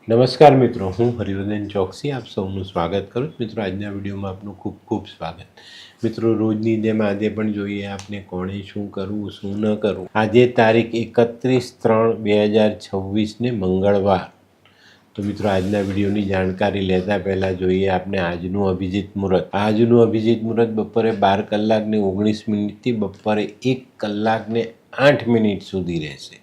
નમસ્કાર મિત્રો, હું હરિવર્ધન ચોકસી આપ સૌનું સ્વાગત કરું છું. મિત્રો, આજના વિડીયોમાં આપનું ખૂબ ખૂબ સ્વાગત. મિત્રો, રોજની જેમ આજે પણ જોઈએ આપને કોણે શું કરવું શું ન કરવું. આજે તારીખ 31/3/2026 મંગળવાર. તો મિત્રો, આજના વિડીયોની જાણકારી લેતા પહેલાં જોઈએ આપણે આજનું અભિજીત મુહૂર્ત. આજનું અભિજીત મુહૂર્ત બપોરે 12:19 બપોરે 1:08 સુધી રહેશે.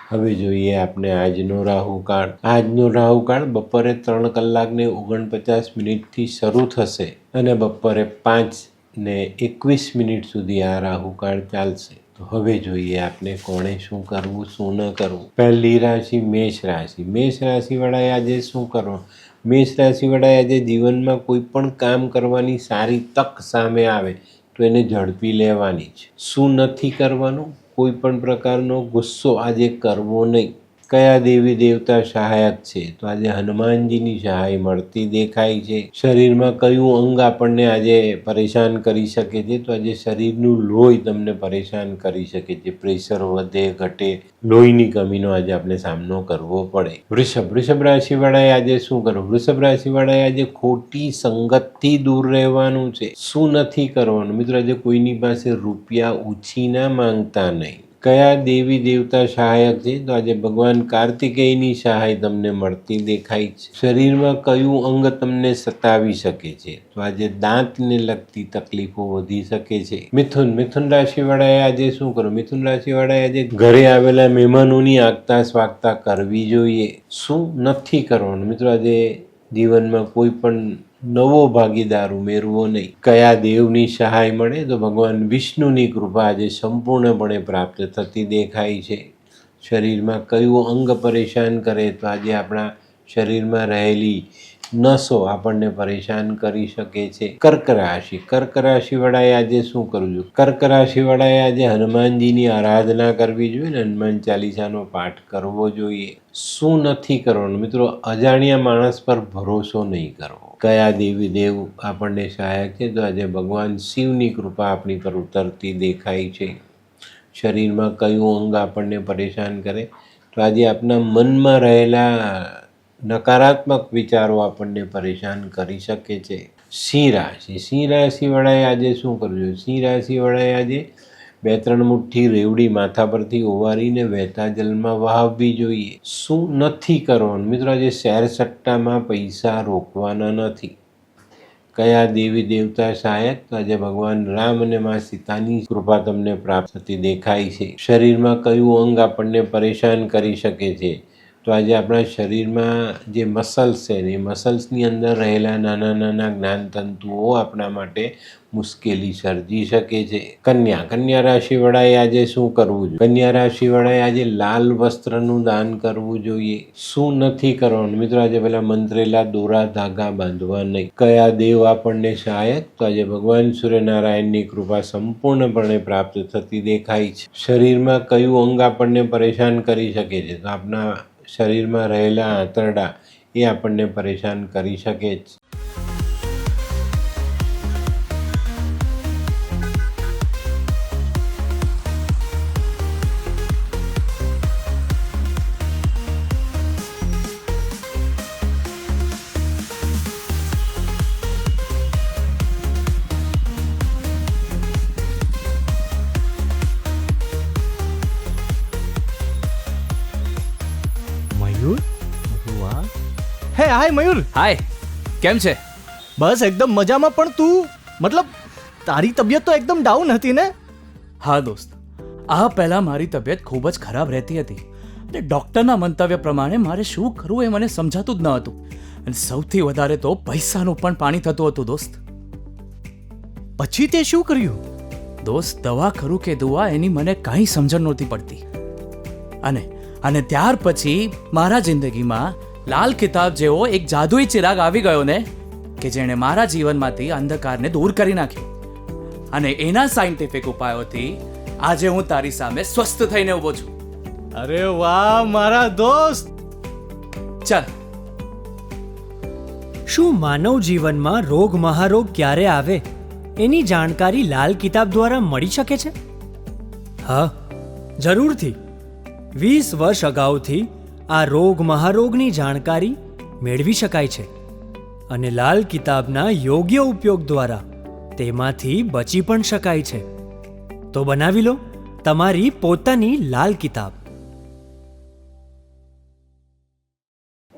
હવે જોઈએ આપણે આજનો રાહુકાળ. આજનો રાહુકાળ બપોરે 3:49 શરૂ થશે અને બપોરે 5:21 સુધી આ રાહુકાળ ચાલશે. તો હવે જોઈએ આપણે કોણે શું કરવું શું ન કરવું. પહેલી રાશિ મેષ રાશિ. મેષ રાશિવાળાએ આજે શું કરવું? મેષ રાશિવાળાએ આજે જીવનમાં કોઈ પણ કામ કરવાની સારી તક સામે આવે તો એને ઝડપી લેવાની છે. શું નથી કરવાનું? કોઈ પણ પ્રકારનો ગુસ્સો આજે કરવો નહીં. કયા દેવી દેવતા સહાયક છે? તો આજે હનુમાનજીની સહાય મળતી દેખાય છે. શરીરમાં કયું અંગ આપણને આજે પરેશાન કરી શકે છે? તો આજે શરીરનું લોહી તમને પરેશાન કરી શકે છે. પ્રેશર વધે ઘટે, લોહીની કમીનો આજે આપણે સામનો કરવો પડે. વૃષભ રાશિવાળાએ આજે શું કરવું? વૃષભ રાશિવાળાએ આજે ખોટી સંગતથી દૂર રહેવાનું છે. શું નથી કરવાનું? મિત્રો, આજે કોઈની પાસે રૂપિયા ઉછીના માંગતા નહીં. કયા દેવી દેવતા સહાયક છે? તો આજે ભગવાન કાર્તિકેયની સહાય તમને મળતી દેખાય છે. શરીરમાં કયું અંગ તમને સતાવી શકે છે? તો આજે દાંતને લગતી તકલીફો વધી શકે છે. મિથુન રાશિવાળાએ આજે શું કરવું? મિથુન રાશિવાળાએ આજે ઘરે આવેલા મહેમાનોની આગતા સ્વાગતા કરવી જોઈએ. શું નથી કરવાનું? મિત્રો, આજે જીવનમાં કોઈ પણ નવો ભાગીદાર ઉમેરવો નહીં. કયા દેવની સહાય મળે? તો ભગવાન વિષ્ણુની કૃપા આજે સંપૂર્ણપણે પ્રાપ્ત થતી દેખાય છે. શરીરમાં કયું અંગ પરેશાન કરે? તો આજે આપણા શરીરમાં રહેલી નસો આપણને પરેશાન કરી શકે છે. કર્ક રાશિવાળાએ આજે શું કરવું જોઈએ? કર્ક રાશિવાળાએ આજે હનુમાનજીની આરાધના કરવી જોઈએ ને હનુમાન ચાલીસાનો પાઠ કરવો જોઈએ. શું નથી કરવાનું? મિત્રો, અજાણ્યા માણસ પર ભરોસો નહીં કરવો. કયા દેવી દેવ આપણને સહાયક છે? તો આજે ભગવાન શિવની કૃપા આપણી પર ઉતરતી દેખાય છે. શરીરમાં કયું અંગ આપણને પરેશાન કરે? તો આજે આપણા મનમાં રહેલા નકારાત્મક વિચારો આપણને પરેશાન કરી શકે છે. સિંહ રાશિવાળાએ આજે શું કરવું જોઈએ? સિંહ રાશિવાળાએ આજે 2-3 મુઠ્ઠી રેવડી માથા પરથી ઓવારીને વહેતા જલમાં વહાવવી જોઈએ. શું નથી કરવાનું? મિત્રો, આજે શેર સટ્ટામાં પૈસા રોકવાના નથી. કયા દેવી દેવતા સહાયક? તો આજે ભગવાન રામ અને મા સીતાની કૃપા તમને પ્રાપ્ત થતી દેખાય છે. શરીરમાં કયું અંગ આપણને પરેશાન કરી શકે છે? તો આજે આપણા શરીરમાં જે મસલ્સ છે ને એ મસલ્સની અંદર રહેલા નાના જ્ઞાનતંતુઓ આપણા માટે મુશ્કેલી સર્જી શકે છે. કન્યા રાશિવાળાએ આજે શું કરવું જોઈએ? કન્યા રાશિવાળાએ આજે લાલ વસ્ત્રનું દાન કરવું જોઈએ. શું નથી કરવાનું? મિત્રો, આજે પેલા મંત્રેલા દોરા ધાગા બાંધવા નહીં. કયા દેવ આપણને સહાયક? તો આજે ભગવાન સૂર્યનારાયણની કૃપા સંપૂર્ણપણે પ્રાપ્ત થતી દેખાય છે. શરીરમાં કયું અંગ આપણને પરેશાન કરી શકે છે? તો આપણા શરીરમાં રહેલા આંતરડા એ આપણને પરેશાન કરી શકે છે. હે હાય મયુર. હાય, કેમ છે? બસ એકદમ મજામાં. પણ તું મતલબ તારી તબિયત તો એકદમ ડાઉન હતી ને? હા દોસ્ત, આ પહેલા મારી તબિયત ખૂબ જ ખરાબ રહેતી હતી અને ડૉક્ટરના મંતવ્ય પ્રમાણે મારે શું કરવું એ મને સમજાતું જ ન હતું. અને સૌથી વધારે તો પૈસાનું પણ પાણી થતું હતું દોસ્ત. પછી તે શું કર્યું? દોસ્ત, દવા કરું કે દુઆ એની મને કાંઈ સમજણ નહોતી પડતી. અને ત્યાર પછી મારા જિંદગીમાં લાલ કિતાબ જેવો એક જાદુઈ ચિરાગ આવી ગયો ને કે જેણે મારા જીવનમાંથી અંધકારને દૂર કરી નાખ્યો. અને એના સાયન્ટિફિક ઉપાયોથી આજે હું તારી સામે સ્વસ્થ થઈને ઊભો છું. અરે વાહ મારા દોસ્ત. ચાલ. શું માનવ જીવનમાં રોગ મહારોગ ક્યારે આવે એની જાણકારી લાલ કિતાબ દ્વારા મળી શકે છે? હા, જરૂરથી. 20 વર્ષ અગાઉથી આ રોગ મહારોગની જાણકારી મેળવી શકાય છે અને લાલ કિતાબના યોગ્ય ઉપયોગ દ્વારા તેમાંથી બચી પણ શકાય છે. તો બનાવી લો તમારી પોતાની લાલ કિતાબ.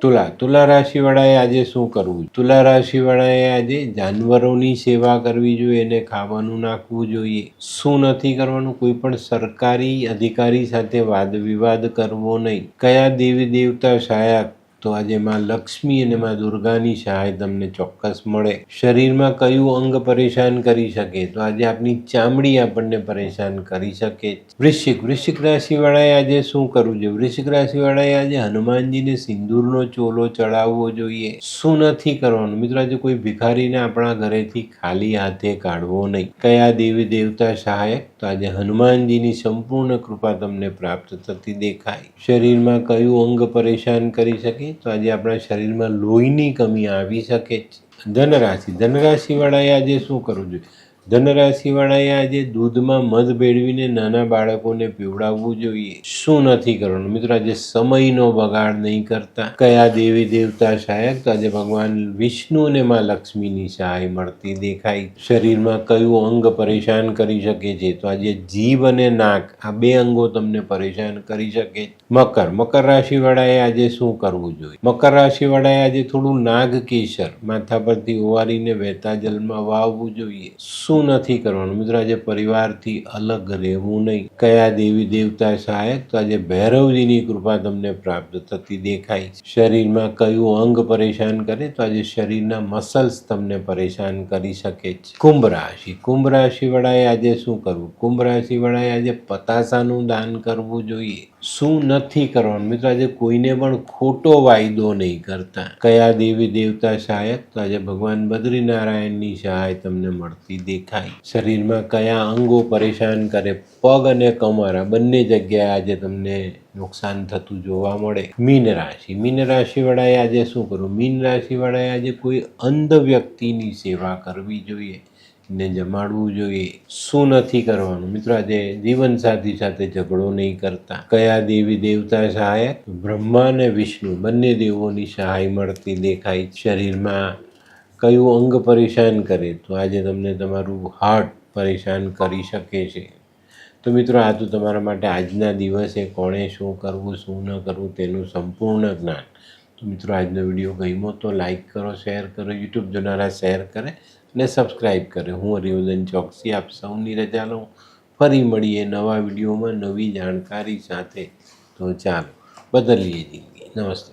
તુલા રાશિવાળાએ આજે શું કરવું? તુલા રાશિવાળાએ આજે જાનવરોની સેવા કરવી જોઈએ, એને ખાવાનું નાખવું જોઈએ. શું નથી કરવાનું? કોઈ પણ સરકારી અધિકારી સાથે વાદ વિવાદ કરવો નહીં. કયા દેવી દેવતા સહાયક? તો આજે માં લક્ષ્મી અને માં દુર્ગાની સહાય તમને ચોક્કસ મળે. શરીરમાં કયું અંગ પરેશાન કરી શકે? તો આજે આપની ચામડી આપણને પરેશાન કરી શકે. વૃશ્ચિક રાશિવાળાએ આજે શું કરવું જોઈએ? વૃશ્ચિક રાશિવાળાએ આજે હનુમાનજીને સિંદૂરનો ચોલો ચડાવવો જોઈએ. શું નથી કરવાનું? મિત્રો, આજે કોઈ ભિખારીને આપણા ઘરેથી ખાલી હાથે કાઢવો નહીં. કયા દેવી દેવતા સહાયક? તો આજે હનુમાનજીની સંપૂર્ણ કૃપા તમને પ્રાપ્ત થતી દેખાય. શરીરમાં કયું અંગ પરેશાન કરી શકે? તો આજે આપણા શરીરમાં લોહીની કમી આવી શકે છે. ધનરાશિવાળાએ આજે શું કરવું જોઈએ? ધનરાશિવાળાએ આજે દૂધમાં મધ ભેળવીને નાના બાળકોને પીવડાવવું જોઈએ. શું નથી કરવાનું? મિત્રો, આજે સમયનો બગાડ નહીં કરતા. કયા દેવી દેવતા સહાયક? તો આજે ભગવાન વિષ્ણુ અને માં લક્ષ્મીની સહાય મળતી દેખાય. શરીરમાં કયું અંગ પરેશાન કરી શકે છે? તો આજે જીભ અને નાક, આ બે અંગો તમને પરેશાન કરી શકે. મકર રાશિવાળાએ આજે શું કરવું જોઈએ? મકર રાશિવાળાએ આજે થોડું નાગ કેસર માથા પરથી ઓવારીને વહેતા જલમાં વાવવું જોઈએ. શું નથી કરવાનું? મિત્રો, આજે પરિવારથી અલગ રહેવું નહીં. કયા દેવી દેવતા સહાયક? તો આજે ભૈરવજીની કૃપા તમને પ્રાપ્ત થતી દેખાય. શરીરમાં કયું અંગ પરેશાન કરે? તો આજે શરીરના મસલ્સ તમને પરેશાન કરી શકે છે. કુંભ રાશિવાળાએ આજે શું કરવું? કુંભ રાશિવાળાએ આજે પતાસાનું દાન કરવું જોઈએ. શું નથી કરવાનું? મિત્રો, આજે કોઈને પણ ખોટો વાયદો નહીં કરતા. કયા દેવી દેવતા સહાયક? તો આજે ભગવાન બદ્રીનારાયણની સહાય તમને મળતી દેખાય. શરીરમાં કયા અંગો પરેશાન કરે? પગ અને કમર, આ બંને જગ્યાએ આજે તમને નુકસાન થતું જોવા મળે. મીન રાશિવાળાએ આજે શું કરવું? મીન રાશિવાળાએ આજે કોઈ અંધ વ્યક્તિની સેવા કરવી જોઈએ, ને જમાડવું જોઈએ. શું નથી કરવાનું? મિત્રો, આજે જીવનસાથી સાથે ઝઘડો નહીં કરતા. કયા દેવી દેવતા સહાયક? બ્રહ્મા અને વિષ્ણુ બંને દેવોની સહાય મળતી દેખાય. શરીરમાં કયું અંગ પરેશાન કરે? તો આજે તમને તમારું હાર્ટ પરેશાન કરી શકે છે. તો મિત્રો, આ તો તમારા માટે આજના દિવસે કોણે શું કરવું, શું ન કરવું તેનું સંપૂર્ણ જ્ઞાન. તો મિત્રો, આજનો વિડીયો ગમ્યો તો લાઈક કરો, શેર કરો, યુટ્યુબ જોનારા શેર કરે અને સબસ્ક્રાઈબ કરે. હું હરિવર્ધન ચોકસી આપ સૌની રજા લઉં. ફરી મળીએ નવા વિડીયોમાં નવી જાણકારી સાથે. તો ચાલો બદલીએ જિંદગી. નમસ્તે.